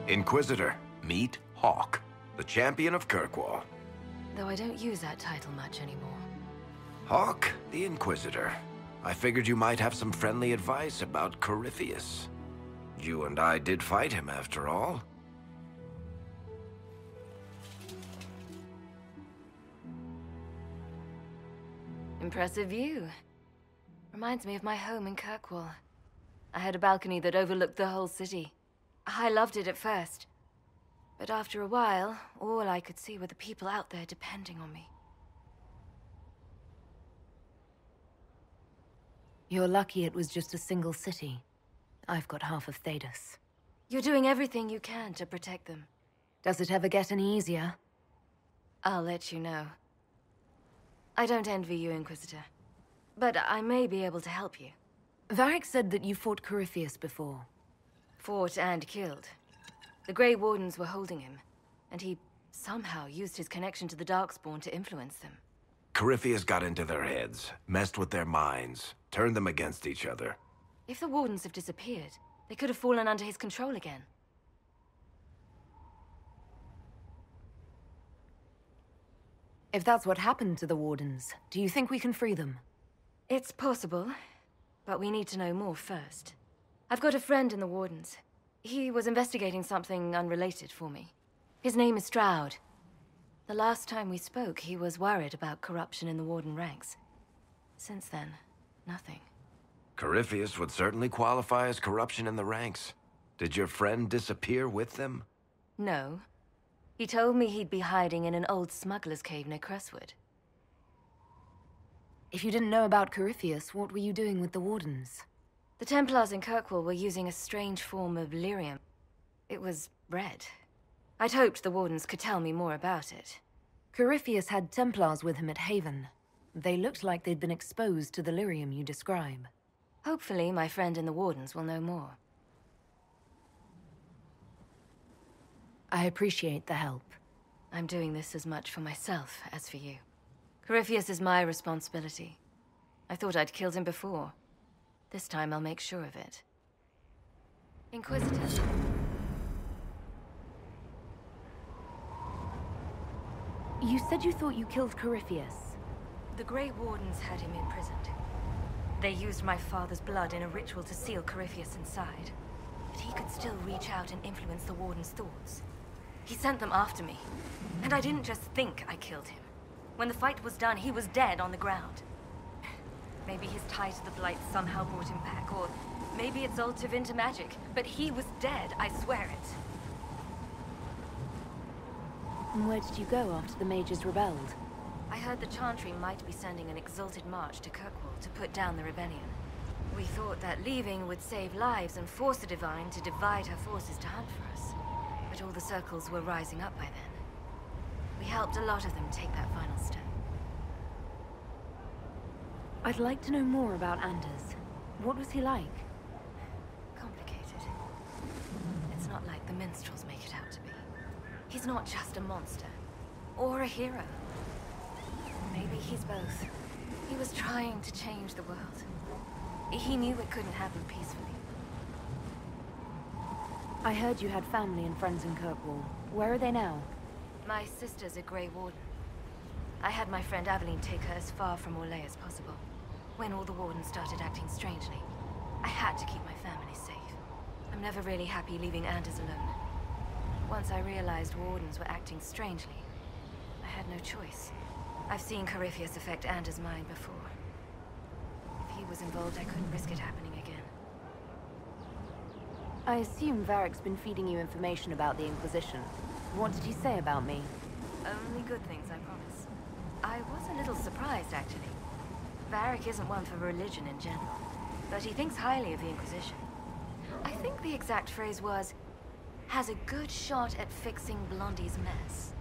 Inquisitor, meet Hawke, the champion of Kirkwall. Though I don't use that title much anymore. Hawke, the Inquisitor. I figured you might have some friendly advice about Corypheus. You and I did fight him, after all. Impressive view. Reminds me of my home in Kirkwall. I had a balcony that overlooked the whole city. I loved it at first. But after a while, all I could see were the people out there depending on me. You're lucky it was just a single city. I've got half of Thedas. You're doing everything you can to protect them. Does it ever get any easier? I'll let you know. I don't envy you, Inquisitor. But I may be able to help you. Varric said that you fought Corypheus before. Fought and killed. The Grey Wardens were holding him, and he somehow used his connection to the Darkspawn to influence them. Corypheus got into their heads, messed with their minds, turned them against each other. If the Wardens have disappeared, they could have fallen under his control again. If that's what happened to the Wardens, do you think we can free them? It's possible, but we need to know more first. I've got a friend in the Wardens. He was investigating something unrelated for me. His name is Stroud. The last time we spoke, he was worried about corruption in the Warden ranks. Since then, nothing. Corypheus would certainly qualify as corruption in the ranks. Did your friend disappear with them? No. He told me he'd be hiding in an old smuggler's cave near Crestwood. If you didn't know about Corypheus, what were you doing with the Wardens? The Templars in Kirkwall were using a strange form of lyrium. It was red. I'd hoped the Wardens could tell me more about it. Corypheus had Templars with him at Haven. They looked like they'd been exposed to the lyrium you describe. Hopefully, my friend in the Wardens will know more. I appreciate the help. I'm doing this as much for myself as for you. Corypheus is my responsibility. I thought I'd killed him before. This time I'll make sure of it. Inquisitor. You said you thought you killed Corypheus. The Grey Wardens had him imprisoned. They used my father's blood in a ritual to seal Corypheus inside. But he could still reach out and influence the Warden's thoughts. He sent them after me. And I didn't just think I killed him. When the fight was done, he was dead on the ground. Maybe his tie to the Blight somehow brought him back, or maybe it's all Tevinter magic. But he was dead, I swear it. And where did you go after the mages rebelled? I heard the Chantry might be sending an exalted march to Kirkwall to put down the rebellion. We thought that leaving would save lives and force the Divine to divide her forces to hunt for us. But all the circles were rising up by then. We helped a lot of them take that final step. I'd like to know more about Anders. What was he like? Complicated. It's not like the minstrels make it out to be. He's not just a monster. Or a hero. Maybe he's both. He was trying to change the world. He knew it couldn't happen peacefully. I heard you had family and friends in Kirkwall. Where are they now? My sister's a Grey Warden. I had my friend Aveline take her as far from Orlais as possible. When all the Wardens started acting strangely, I had to keep my family safe. I'm never really happy leaving Anders alone. Once I realized Wardens were acting strangely, I had no choice. I've seen Corypheus affect Anders' mind before. If he was involved, I couldn't risk it happening again. I assume Varric's been feeding you information about the Inquisition. What did he say about me? Only good things, I promise. I was a little surprised, actually. Varric isn't one for religion in general, but he thinks highly of the Inquisition. I think the exact phrase was, has a good shot at fixing Blondie's mess.